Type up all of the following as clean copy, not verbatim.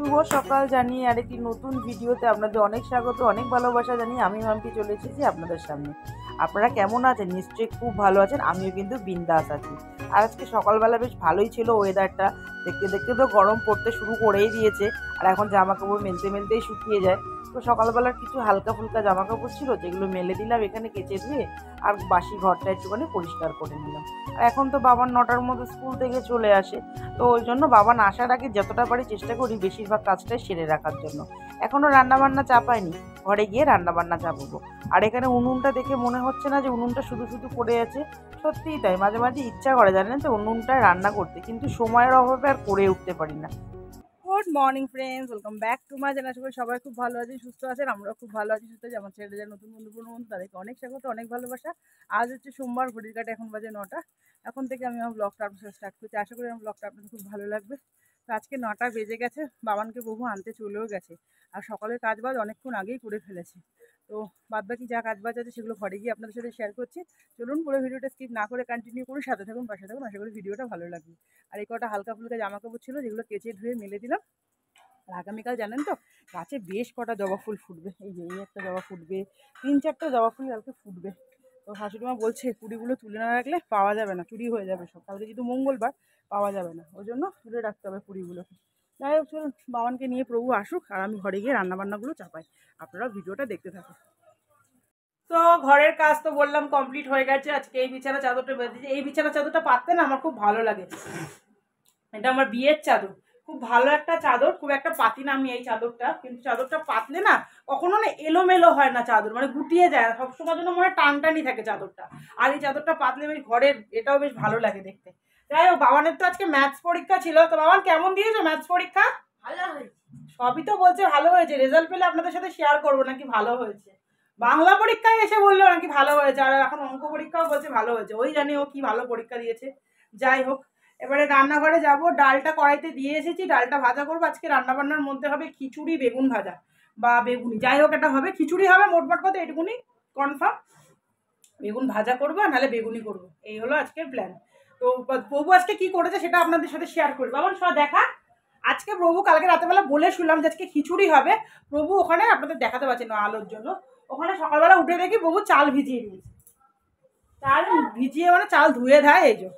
শুভ সকাল জানিয়ে আরেকটি নতুন ভিডিওতে আপনাদের অনেক স্বাগত, অনেক ভালোবাসা জানিয়ে আমি মাম্পি চলে এসেছি আপনাদের সামনে। আপনারা কেমন আছেন? নিশ্চয়ই খুব ভালো আছেন। আমিও কিন্তু বিন্দাস আছি। আর আজকে সকালবেলা বেশ ভালোই ছিল ওয়েদারটা। দেখতে দেখতে তো গরম পড়তে শুরু করেই দিয়েছে, আর এখন জামা কাপড় মেলতে মেলতেই শুকিয়ে যায়। তো সকালবেলার কিছু হালকা ফুলকা জামা কাপড় ছিল, যেগুলো মেলে দিলাম এখানে কেচে ধুয়ে, আর বাসি ঘরটা একটুখানি পরিষ্কার করে নিলাম। আর এখন তো বাবার 9টার মধ্যে স্কুল থেকে চলে আসে, তো ওই জন্য বাবা আসার আগে যতটা পারি চেষ্টা করি বেশিরভাগ কাজটাই সেরে রাখার জন্য। এখনও রান্নাবান্না চাপাইনি, ঘরে গিয়ে রান্নাবান্না চাপাবো। আর এখানে উনুনটা দেখে মনে হচ্ছে না যে উনুনটা শুধু শুধু পড়ে আছে। সত্যিই তাই, মাঝে মাঝে ইচ্ছা করে জানেন তো উনুনটায় রান্না করতে, কিন্তু সময়ের অভাবে আর করে উঠতে পারি না। Good morning friends, welcome back to my channel. আশা করি সবাই খুব ভালো আছেন, সুস্থ আছেন। আমরাও খুব ভালো আছি, সুস্থ আছি। আমার ছেলে যারা নতুন বন্ধু তাদেরকে অনেক স্বাগত, অনেক ভালোবাসা। আজ হচ্ছে সোমবার, ঘড়ির কাটে এখন বাজে 9টা। এখন থেকে আমি আমার ব্লগটা আপনার সাথে স্টার্ট করছি। আশা করি আমার ব্লগটা আপনাদের খুব ভালো লাগবে। তো আজকে 9টা বেজে গেছে, বাবানকে বহু আনতে চলেও গেছে। আর সকালের কাজবাজ অনেকক্ষণ আগেই করে ফেলেছি। তো বাদবাকি যা কাজবাজ আছে সেগুলো ঘরে গিয়ে আপনাদের সাথে শেয়ার করছি। চলুন পুরো ভিডিওটা স্কিপ না করে কন্টিনিউ করুন, সাথে থাকুন, পাশে থাকুন। আশা করি ভিডিওটা ভালো লাগবে। আর এই কটা হালকা ফুলকা জামা কাপড় ছিল, যেগুলো কেচে ধুয়ে মেলে দিলাম। আর আগামীকাল জানেন তো গাছে বেশ কটা জবা ফুল ফুটবে। এই যে এই একটা জবা ফুটবে, 3-4টা জবা ফুল কালকে ফুটবে। তো শাশুড়িমা বলছে কুড়িগুলো তুলে না রাখলে পাওয়া যাবে না, চুরি হয়ে যাবে সব। কালকে যেহেতু মঙ্গলবার, পাওয়া যাবে না, ওই জন্য তুলে রাখতে হবে কুড়িগুলোকে। যাই হোক, চলুন বাবানকে নিয়ে প্রভু আসুক, আর আমি ঘরে গিয়ে রান্নাবান্নাগুলো চাপাই। আপনারা ভিডিওটা দেখতে থাকুন। তো ঘরের কাজ তো বললাম কমপ্লিট হয়ে গেছে। আজকে এই বিছানা চাদরটা বেঁধেছি। এই বিছানা চাদরটা পাততে না আমার খুব ভালো লাগে। এটা আমার বিয়ের চাদর, খুব ভালো একটা চাদর। খুব একটা পাতি না আমি এই চাদরটা, কিন্তু চাদরটা পাতলে না কখনো না এলোমেলো হয় না চাদর, মানে গুটিয়ে যায় না, সবসময় জন্য মনে টানটানি থাকে চাদরটা। আর এই চাদরটা পাতলে বেশ ঘরের এটাও বেশ ভালো লাগে দেখতে। যাই হোক, বাবানের তো আজকে ম্যাথস পরীক্ষা ছিল। তো বাবান কেমন দিয়েছো ম্যাথস পরীক্ষা? ভালো হয়েছে। সবই তো বলছে ভালো হয়েছে, রেজাল্ট পেলে আপনাদের সাথে শেয়ার করবো নাকি ভালো হয়েছে। বাংলা পরীক্ষায় এসে বললো নাকি ভালো হয়েছে, আর এখন অঙ্ক পরীক্ষাও বলছে ভালো হয়েছে। ওই জানি ও কি ভালো পরীক্ষা দিয়েছে। যাই হোক, এবারে রান্নাঘরে যাব। ডালটা কড়াইতে দিয়ে এসেছি, ডালটা ভাজা করবো। আজকে রান্নাবান্নার মধ্যে হবে খিচুড়ি, বেগুন ভাজা বা বেগুনি, যাই হোক এটা হবে। খিচুড়ি হবে মোটমাট কথা, এটুকুনি কনফার্ম। বেগুন ভাজা করবো, আর নাহলে বেগুনি করবো, এই হলো আজকের প্ল্যান। তো প্রভু আজকে কি করেছে সেটা আপনাদের সাথে শেয়ার করবো। আমার সব দেখা আজকে প্রভু কালকে রাতেবেলা বলে শুনলাম যে আজকে খিচুড়ি হবে। প্রভু ওখানে আপনাদের দেখাতে পারছেন না আলোর জন্য, ওখানে সকালবেলা উঠে দেখি প্রভু চাল ভিজিয়ে দিয়েছে। চাল ভিজিয়ে মানে চাল ধুয়ে ধায়, এই যে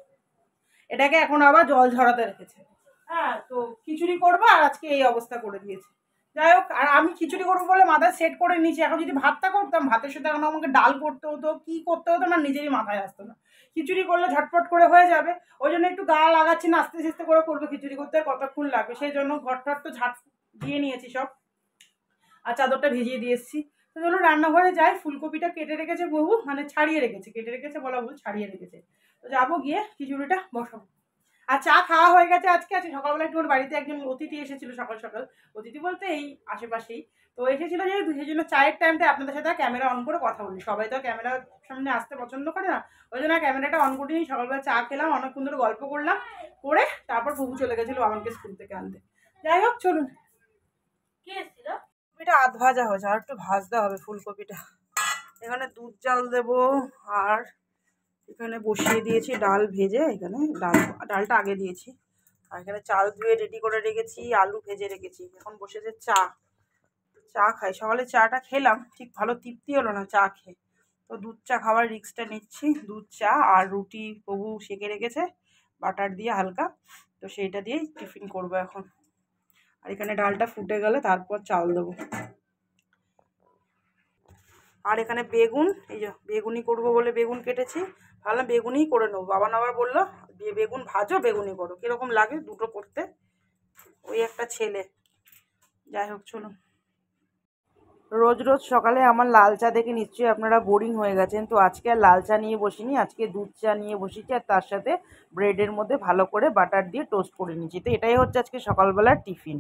এটাকে এখন আবার জল ঝরাতে রেখেছে। হ্যাঁ, তো খিচুড়ি করবো, আর আজকে এই অবস্থা করে দিয়েছে। যাই হোক, আর আমি খিচুড়ি করবো বলে মাথায় সেট করে নিয়েছি। এখন যদি ভাতটা করতাম, ভাতের সাথে এখন আমাকে ডাল করতে হতো, কি করতে হতো না নিজেরই মাথায় আসতো না। খিচুড়ি করলে ঝটপট করে হয়ে যাবে, ওই জন্য একটু গা লাগাচ্ছি না, আস্তে আস্তে করে করবো। খিচুড়ি করতে কতক্ষণ লাগবে, সেই জন্য ঘর টর তো ঝাট দিয়ে নিয়েছি সব, আর চাদরটা ভিজিয়ে দিয়ে এসেছি। তো চলো রান্নাঘরে যাই। ফুলকপিটা কেটে রেখেছে বহু, মানে ছাড়িয়ে রেখেছে, কেটে রেখেছে বলা ভুল, ছাড়িয়ে রেখেছে। তো যাবো গিয়ে খিচুড়িটা বসাবো। আর চা খাওয়া হয়ে গেছে আজকে। আছে সকালবেলা একটু বাড়িতে একজন অতিথি এসেছিল সকাল সকাল, অতিথি বলতে এই আশেপাশেই। তো এসেছিল যেহেতু, সেই জন্য চায়ের টাইমটা আপনাদের সাথে ক্যামেরা অন করে কথা বলি। সবাই তো ক্যামেরার সামনে আসতে পছন্দ করে না, ওই জন্য ক্যামেরাটা অন করিনি। সকালবেলা চা খেলাম, অনেকক্ষণ ধরে গল্প করলাম, করে তারপর প্রভু চলে গেছিলো আমাকে স্কুল থেকে আনতে। যাই হোক চলুন। কি এসেছিল? ফুলকপিটা আধ ভাজা হয়েছে, আর একটু ভাজতে হবে ফুলকপিটা। এখানে দুধ জাল দেবো, আর এখানে বসিয়ে দিয়েছি ডাল ভেজে। এখানে ডালটা আগে দিয়েছি, আর এখানে চাল ধুয়ে রেডি করে রেখেছি, আলু ভেজে রেখেছি। এখন বসেছে চা খাই। সকালে চাটা খেলাম, ঠিক ভালো তৃপ্তি হলো না চা খেয়ে। তো দুধ চা খাওয়ার রিস্কটা নিচ্ছি। দুধ চা আর রুটি প্রভু সেঁকে রেখেছে বাটার দিয়ে হালকা, তো সেইটা দিয়েই টিফিন করবো এখন। আর এখানে ডালটা ফুটে গেলে তারপর চাল দেবো। আর এখানে বেগুন, এই যে বেগুনি করবো বলে বেগুন কেটেছি, ভাবলাম বেগুনিই করে নেবো। বাবা আবার বললো বেগুন ভাজো বেগুনি করো, কীরকম লাগে দুটো করতে, ওই একটা ছেলে। যাই হোক চলুন। রোজ রোজ সকালে আমার লাল চা দেখে নিশ্চয়ই আপনারা বোরিং হয়ে গেছেন। তো আজকে আর লাল চা নিয়ে বসিনি, আজকে দুধ চা নিয়ে বসেছি, আর তার সাথে ব্রেডের মধ্যে ভালো করে বাটার দিয়ে টোস্ট করে নিয়েছি। তো এটাই হচ্ছে আজকে সকালবেলার টিফিন।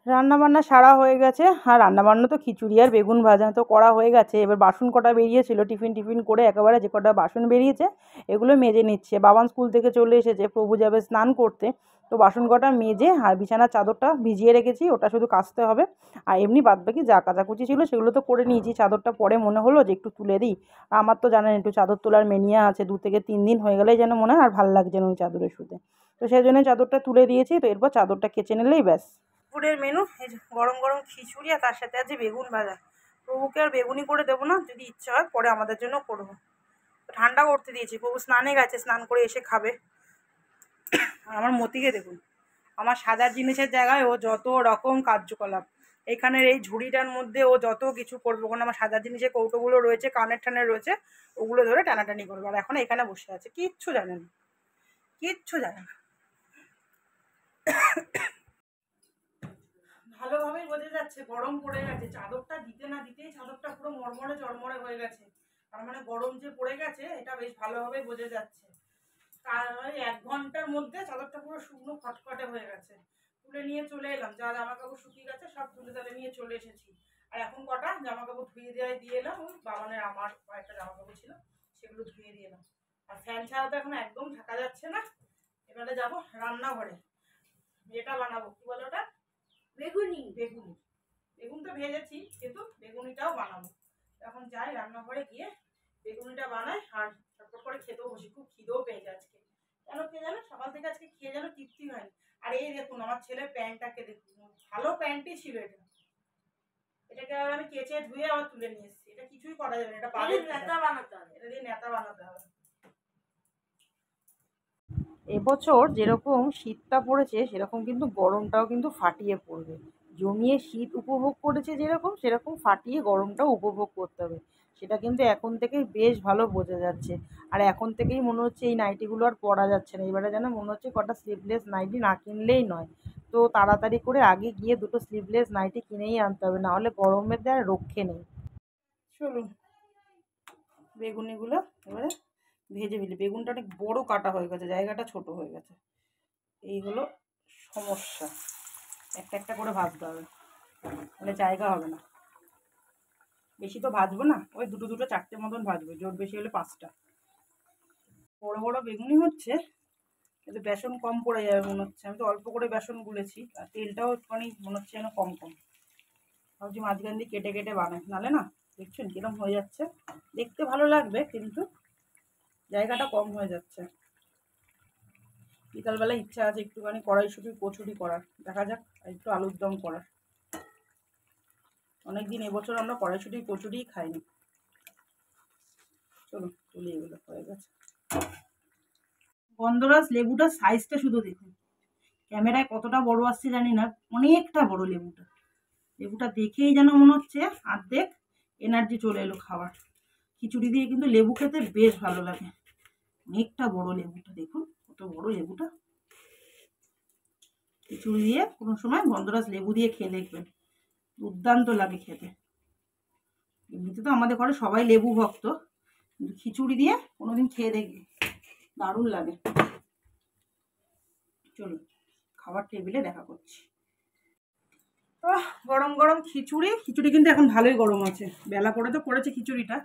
রান্নাবান্না সারা হয়ে গেছে, আর রান্নাবান্না তো খিচুড়ি আর বেগুন ভাজা তো করা হয়ে গেছে। এবার বাসন কটা বেরিয়েছিল, টিফিন করে একেবারে যে কটা বাসন বেরিয়েছে এগুলো মেজে নিচ্ছে। বাবান স্কুল থেকে চলে এসেছে, প্রভু যাবে স্নান করতে। তো বাসন কটা মেজে, আর বিছানার চাদরটা ভিজিয়ে রেখেছি, ওটা শুধু কাচতে হবে। আর এমনি বাদবাকি যা কাচাকুচি ছিল সেগুলো তো করে নিয়েছি। চাদরটা পরে মনে হলো যে একটু তুলে দিই। আমার তো জানেন একটু চাদর তোলার মেনিয়া আছে, 2 থেকে 3 দিন হয়ে গেলেই যেন মনে হয় আর ভালো লাগছে না ওই চাদরে শুতে। তো সেই জন্য চাদরটা তুলে দিয়েছি। তো এরপর চাদরটা কেচে নিলেই ব্যাস। দুপুরের মেনু এই যে গরম গরম খিচুড়ি, আর তার সাথে আছে বেগুন ভাজা। প্রভুকে আর বেগুনি করে দেবো না, যদি ইচ্ছা হয় পরে আমাদের জন্য করবো। ঠান্ডা করতে দিয়েছি, প্রভু স্নানে গেছে, স্নান করে এসে খাবে। আর আমার মতিকে দেখুন, আমার সাজার জিনিসের জায়গায় ও যত রকম কার্যকলাপ। এখানের এই ঝুড়িটার মধ্যে ও যত কিছু করবে, ওখানে আমার সাজার জিনিসের কৌটোগুলো রয়েছে, কানের ঠানের রয়েছে, ওগুলো ধরে টানাটানি করবে। আর এখন এখানে বসে আছে, কিচ্ছু জানে না, কিচ্ছু জানে না। ভালোভাবেই বোঝা যাচ্ছে গরম পড়ে গেছে। চাদরটা দিতে না দিতেই চাদরটা পুরো মরমরে চরমরে হয়ে গেছে। তার মানে গরম যে পড়ে গেছে এটা বেশ ভালোভাবেই বোঝা যাচ্ছে। তার 1 ঘন্টার মধ্যে চাদরটা পুরো শুকনো খটখটে হয়ে গেছে। তুলে নিয়ে চলে এলাম, যা জামা কাপড় শুকিয়ে গেছে সব তুলে তালে নিয়ে চলে এসেছি। আর এখন কটা জামা কাপড় ধুয়ে দিয়ে এলাম, ওই বাবানের আমার কয়েকটা জামা কাপড় ছিল সেগুলো ধুয়ে দিয়ে এলাম। আর ফ্যান ছাড়া তো এখন একদম থাকা যাচ্ছে না। এবারে যাবো রান্নাঘরে, যেটা বানাবো কি বলে ওটা, বেগুনি। বেগুন তো ভেজেছি, কিন্তু বেগুনিটাও বানাবো। এখন যাই রান্নাঘরে গিয়ে বেগুনিটা বানাই, আর তারপর করে খেতেও বসি। খুব খিদেও পেয়ে যাচ্ছে, কেন কে জানো, সকাল থেকে আজকে খেয়ে যেন তৃপ্তি হয়নি। আর এই দেখুন আমার ছেলের প্যান্টটাকে দেখুন, ভালো প্যান্টই ছিল এটা। এটাকে আবার আমি কেচে ধুয়ে আবার তুলে নিয়ে এসেছি। এটা কিছুই করা যাবে না, এটা পাবে নেতা বানাতে হবে, এটা দিয়ে নেতা বানাতে হবে। এবছর যেরকম শীতটা পড়েছে সেরকম কিন্তু গরমটাও কিন্তু ফাটিয়ে পড়বে। জমিয়ে শীত উপভোগ করেছে যেরকম, সেরকম ফাটিয়ে গরমটাও উপভোগ করতে হবে। সেটা কিন্তু এখন থেকেই বেশ ভালো বোঝা যাচ্ছে। আর এখন থেকেই মনে হচ্ছে এই নাইটিগুলো আর পরা যাচ্ছে না। এবারে যেন মনে হচ্ছে কটা স্লিভলেস নাইটি না কিনলেই নয়। তো তাড়াতাড়ি করে আগে গিয়ে দুটো স্লিভলেস নাইটি কিনেই আনতে হবে, নাহলে গরমের আর রক্ষে নেই। চলুন বেগুনিগুলো এবারে ভেজে ফেলি। বেগুনটা অনেক বড় কাটা হয়ে গেছে, জায়গাটা ছোট হয়ে গেছে, এই হলো সমস্যা। একটা একটা করে ভাজতে হবে, তাহলে জায়গা হবে না। বেশি তো ভাজবো না, ওই দুটো দুটো চারটে মতন ভাজবো, জোর বেশি হলে 5টা। বড় বড় বেগুনি হচ্ছে, কিন্তু বেসন কম পড়ে যাবে মনে হচ্ছে। আমি তো অল্প করে বেসন গুলেছি, আর তেলটাও একটুখানি মনে হচ্ছে যেন কম কম। ভাবছি মাঝখান দিয়ে কেটে কেটে বানাই, নাহলে না দেখছেন কিরম হয়ে যাচ্ছে। দেখতে ভালো লাগবে কিন্তু জায়গাটা কম হয়ে যাচ্ছে। বিকালবেলা ইচ্ছা আছে একটুখানি কড়াইশুঁটি কচুরি করার, দেখা যাক, আর একটু আলুর দম করার। অনেকদিন এবছর আমরা কড়াইশুঁটি কচুরিই খাইনি। চলো তুলি, এগুলো হয়ে গেছে। গন্ধরাজ লেবুটার সাইজটা শুধু দেখুন, ক্যামেরায় কতটা বড় আসছে জানি না, অনেকটা বড় লেবুটা। লেবুটা দেখেই যেন মনে হচ্ছে অর্ধেক এনার্জি চলে এলো খাবার। খিচুড়ি দিয়ে কিন্তু লেবু খেতে বেশ ভালো লাগে। অনেকটা বড় লেবুটা, দেখুন কত বড় লেবুটা। খিচুড়ি দিয়ে কোনো সময় গন্ধরাজ লেবু দিয়ে খেয়ে দেখবেন, দুর্দান্ত লাগে খেতে। এমনিতে তো আমাদের ঘরে সবাই লেবু ভক্ত, কিন্তু খিচুড়ি দিয়ে কোনোদিন খেয়ে দেখবে, দারুণ লাগে। চলুন খাবার টেবিলে দেখা করছি। গরম গরম খিচুড়ি। খিচুড়ি কিন্তু এখন ভালোই গরম আছে, বেলা করে তো করেছে খিচুড়িটা,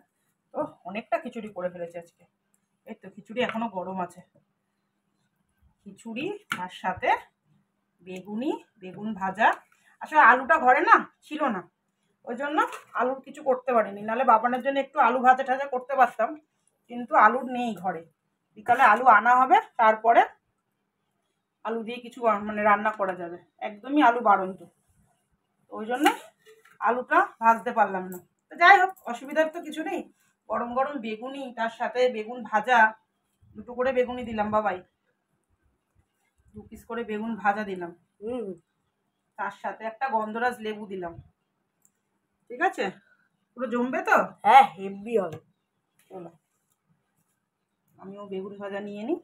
তো অনেকটা খিচুড়ি করে ফেলেছে আজকে। এই তো খিচুড়ি এখনো গরম আছে। খিচুড়ি তার সাথে বেগুনি, বেগুন ভাজা। আসলে আলুটা ঘরে না ছিল না, ওই জন্য আলুর কিছু করতে পারিনি, নাহলে বাবানের জন্য একটু আলু ভাজা টাজা করতে পারতাম, কিন্তু আলুর নেই ঘরে। বিকালে আলু আনা হবে, তারপরে আলু দিয়ে কিছু মানে রান্না করা যাবে। একদমই আলু বাড়ন্ত, ওই জন্য আলুটা ভাজতে পারলাম না। তো যাই হোক, অসুবিধার তো কিছু নেই। গরম গরম বেগুনি, তার সাথে বেগুন ভাজা, দুটো করে বেগুনি দিলাম বাবাই, 2 পিস করে বেগুন ভাজা দিলাম, তার সাথে একটা গন্ধরাজ লেবু দিলাম। ঠিক আছে, পুরো জমবে তো? হ্যাঁ, হেভি হবে। চলো আমিও বেগুন ভাজা নিয়ে নিই,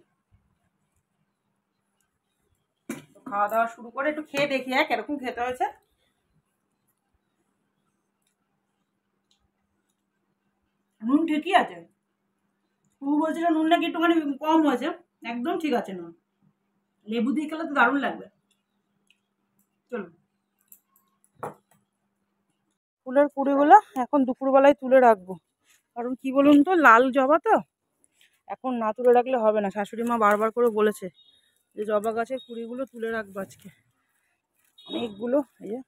খাওয়া দাওয়া শুরু করে একটু খেয়ে দেখি কিরকম খেতে হয়েছে। নুন ঠিকই আছে, ও বলছিল নুন নাকি একটুখানি কম হয়েছে, একদম ঠিক আছে নুন। লেবু দিয়ে খেলে তো দারুণ লাগবে। চলো ফুলের কুড়িগুলো এখন দুপুরবেলায় তুলে রাখবো, কারণ কি বলুন তো, লাল জবা তো, এখন না তুলে রাখলে হবে না। শাশুড়ি মা বারবার করে বলেছে যে জবা গাছের কুড়িগুলো তুলে রাখবো আজকে। অনেকগুলো, এই যে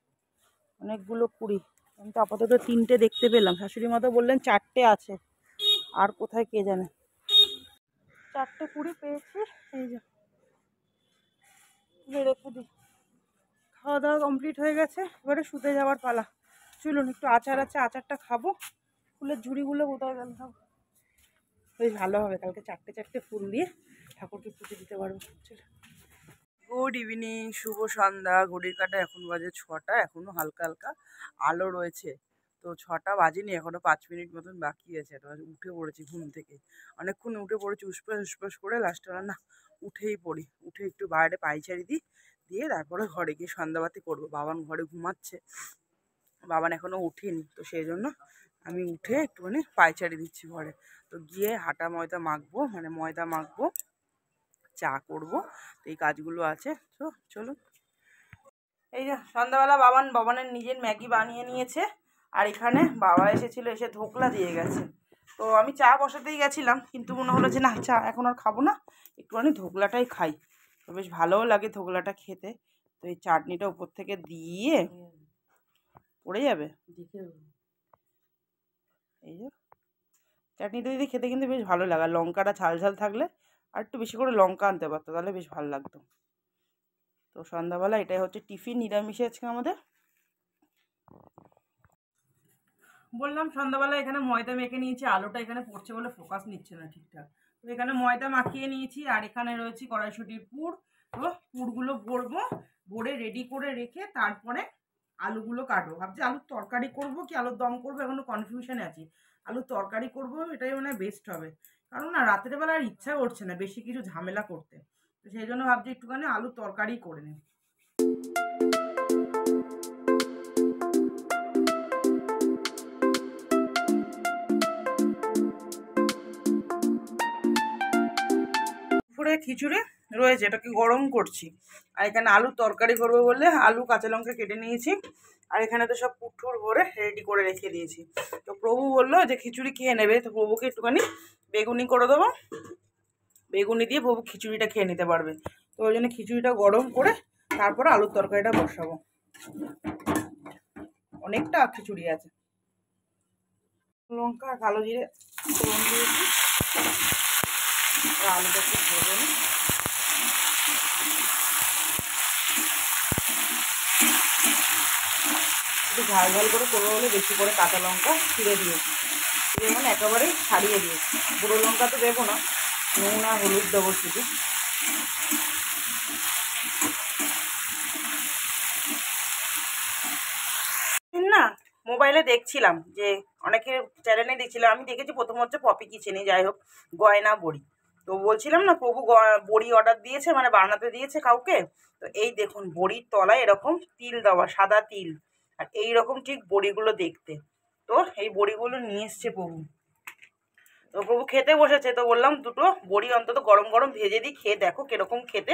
অনেকগুলো কুড়ি, আমি তো আপাতত 3টে দেখতে পেলাম, শাশুড়ি মা তো বললেন 4টে আছে, আর কোথায় কে জানে। 4টে কুড়ি পেয়েছি, এই যে তুলে রেখে দিই, খাওয়া দাওয়া কমপ্লিট হয়ে গেছে, এবারে শুতে যাওয়ার পালা। চলুন, একটু আচার আছে, আচারটা খাবো। ফুলের ঝুড়িগুলো কোথাও গেল সব, বেশ ভালো হবে। কালকে চারটে চারটে ফুল দিয়ে ঠাকুরকে পুজো দিতে পারবো। চলো, গুড ইভিনিং, শুভ সন্ধ্যা। ঘড়ির কাঁটা এখন বাজে 6টা, এখনো হালকা হালকা আলো রয়েছে। তো 6টা বাজেনি, এখনো 5 মিনিট মতন বাকি আছে। তো উঠে পড়েছি ঘুম থেকে, অনেকক্ষণ উঠে পড়েছি, উসপাস করে লাস্টে না উঠেই পড়ি। উঠে একটু বাইরে পায়চারি দিই, দিয়ে তারপরে ঘরে গিয়ে সন্ধ্যাবাতি করবো। বাবান ঘরে ঘুমাচ্ছে, বাবান এখনো উঠিনি, তো সেই জন্য আমি উঠে একটুখানি পায়চারি দিচ্ছি ঘরে। তো গিয়ে হাঁটা ময়দা মাখবো, মানে ময়দা মাখবো, চা করব, তো এই কাজগুলো আছে। তো চলুন। এই যে সন্ধ্যাবেলা বাবানের নিজের ম্যাগি বানিয়ে নিয়েছে, আর এখানে বাবা এসেছিল, এসে ধোকলা দিয়ে গেছে। তো আমি চা বসাতেই গেছিলাম, কিন্তু মনে হলো যে না, চা এখন আর খাবো না, একটুখানি ধোকলাটাই খাই। তো বেশ ভালোও লাগে ধোকলাটা খেতে। তো এই চাটনিটা উপর থেকে দিয়ে পড়ে যাবে, এই যে চাটনিটা দিদি খেতে কিন্তু বেশ ভালো লাগে। লঙ্কাটা ঝাল ঝাল থাকলে আর একটু বেশি করে লঙ্কা আনতে পারতো, তাহলে বেশ ভালো লাগতো। তো সন্ধ্যাবেলা এটাই হচ্ছে টিফিন, নিরামিষে আজকে আমাদের। বললাম সন্ধ্যাবেলা এখানে ময়দা মেখে নিয়েছি, আলুটা এখানে পড়ছে বলে ফোকাস নিচ্ছে না ঠিকঠাক। তো এখানে ময়দা মাখিয়ে নিয়েছি, আর এখানে রয়েছে কড়াইশুঁটির পুর। তো পুরগুলো ভরবো, ভরে রেডি করে রেখে তারপরে আলুগুলো কাটবো। ভাবছি আলুর তরকারি করব কি আলুর দম করবো, এখনো কনফিউশনে আছি। আলুর তরকারি করব, এটাই মনে হয় বেস্ট হবে। কারণ না, রাতের বেলা আর ইচ্ছা করছে না বেশি কিছু ঝামেলা করতে। তো সেই জন্য ভাবছি একটুখানি আলুর তরকারি করে নিই। দুপুরে খিচুড়ি রয়েছে, এটাকে গরম করছি। আর এখানে আলু তরকারি করবো বলে আলু কাঁচা লঙ্কা কেটে নিয়েছি, আর এখানে তো সব পুটুর ভরে রেডি করে রেখে দিয়েছি। তো প্রভু বললো যে খিচুড়ি খেয়ে নেবে, তো প্রভুকে একটুখানি বেগুনি করে দেবো, বেগুনি দিয়ে প্রভু খিচুড়িটা খেয়ে নিতে পারবে। তো ওই জন্য খিচুড়িটা গরম করে তারপরে আলুর তরকারিটা বসাবো। অনেকটা খিচুড়ি আছে। লঙ্কা আর কালো জিরে ফোড়ন দিয়েছি, আলুটা একটু ভেজে নিই। একটু ঝাল ঝাল করে করবো বলে বেশি করে কাঁচা লঙ্কা ছিঁড়ে দিয়েছি, ছিঁড়ে মানে একেবারেই ছাড়িয়ে দিয়েছি। গুঁড়ো লঙ্কা তো দেবো না, নুন আর হলুদ দেবো শুধু। না, মোবাইলে দেখছিলাম যে অনেকের চ্যানেলে দেখছিলাম, আমি দেখেছি প্রথম হচ্ছে পপি কিচেনে, যাই হোক, গয়না বড়ি। তো বলছিলাম না, প্রভু বড়ি অর্ডার দিয়েছে, মানে বানাতে দিয়েছে কাউকে। তো এই দেখুন, বড়ির তলায় এরকম তিল দেওয়া, সাদা তিল, আর এইরকম ঠিক বড়িগুলো দেখতে। তো এই বড়িগুলো নিয়ে এসছে প্রভু। তো প্রভু খেতে বসেছে, তো বললাম দুটো বড়ি অন্তত গরম গরম ভেজে দিই, খেয়ে দেখো কিরকম খেতে।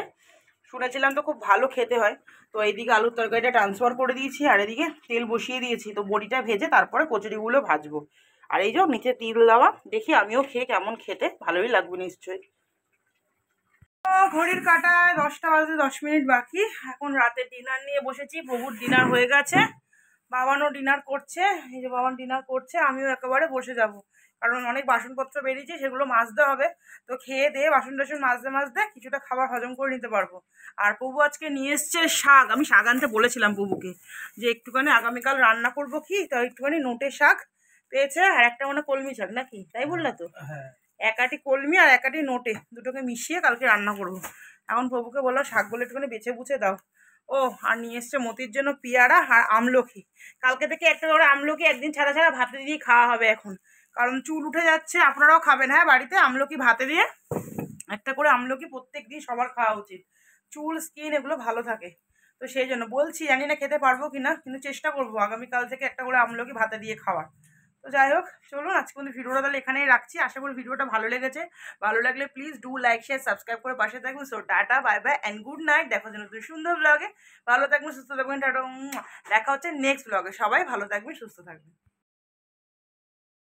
শুনেছিলাম তো খুব ভালো খেতে হয়। তো এইদিকে আলুর তরকারিটা ট্রান্সফার করে দিয়েছি, আর এদিকে তেল বসিয়ে দিয়েছি। তো বড়িটা ভেজে তারপরে কচুরিগুলো ভাজবো। আর এই যে নিচে তিল দেওয়া, দেখি আমিও খেয়ে কেমন খেতে, ভালোই লাগবে নিশ্চয়ই। ঘড়ির কাঁটায় 10টা বাজে 10 মিনিট বাকি। এখন রাতে ডিনার নিয়ে বসেছি, প্রভুর ডিনার হয়ে গেছে, বাবানও ডিনার করছে। এই যে বাবান ডিনার করছে, আমিও একেবারে বসে যাব, কারণ অনেক বাসনপত্র বেরিয়েছে, সেগুলো মাজতে হবে। তো খেয়ে দিয়ে বাসন টাসন মাজতে মাজতে কিছুটা খাবার হজম করে নিতে পারবো। আর প্রভু আজকে নিয়ে এসছে শাক। আমি শাক আনতে বলেছিলাম প্রভুকে যে একটুখানি আগামীকাল রান্না করবো কি, তো একটুখানি নোটে শাক পেয়েছে, আর একটা মানে কলমি শাক নাকি, তাই বললা তো? একাটি কলমি আর একাটি নোটে, দুটোকে মিশিয়ে কালকে রান্না করবো। এখন প্রভুকে বললো শাকগুলো একটুখানি বেছে বুছে দাও। ও আর নিয়ে এসছে মতির জন্য পেয়ারা আর আমলকি। কালকে থেকে একটা করে আমলকি একদিন ছাড়া ছাড়া ভাতে দিয়ে খাওয়া হবে এখন, কারণ চুল উঠে যাচ্ছে। আপনারাও খাবেন হ্যাঁ বাড়িতে আমলকি ভাতে দিয়ে, একটা করে আমলকি প্রত্যেক দিন সবার খাওয়া উচিত, চুল স্কিন এগুলো ভালো থাকে। তো সেই জন্য বলছি, জানি না খেতে পারবো কিনা, কিন্তু চেষ্টা করবো আগামীকাল থেকে একটা করে আমলকি ভাতে দিয়ে খাওয়ার। তো যাই হোক, চলুন আজকে কিন্তু ভিডিওটা তাহলে এখানেই রাখছি। আশা করি ভিডিওটা ভালো লেগেছে। ভালো লাগলে please do like share subscribe করে পাশে থাকবেন। So tata, bye bye and good night. দেখা হচ্ছে নতুন সুন্দর ব্লগে। ভালো থাকবেন, সুস্থ থাকবেন, টাটা। দেখা হচ্ছে নেক্সট ব্লগে। সবাই ভালো থাকবেন, সুস্থ থাকবেন।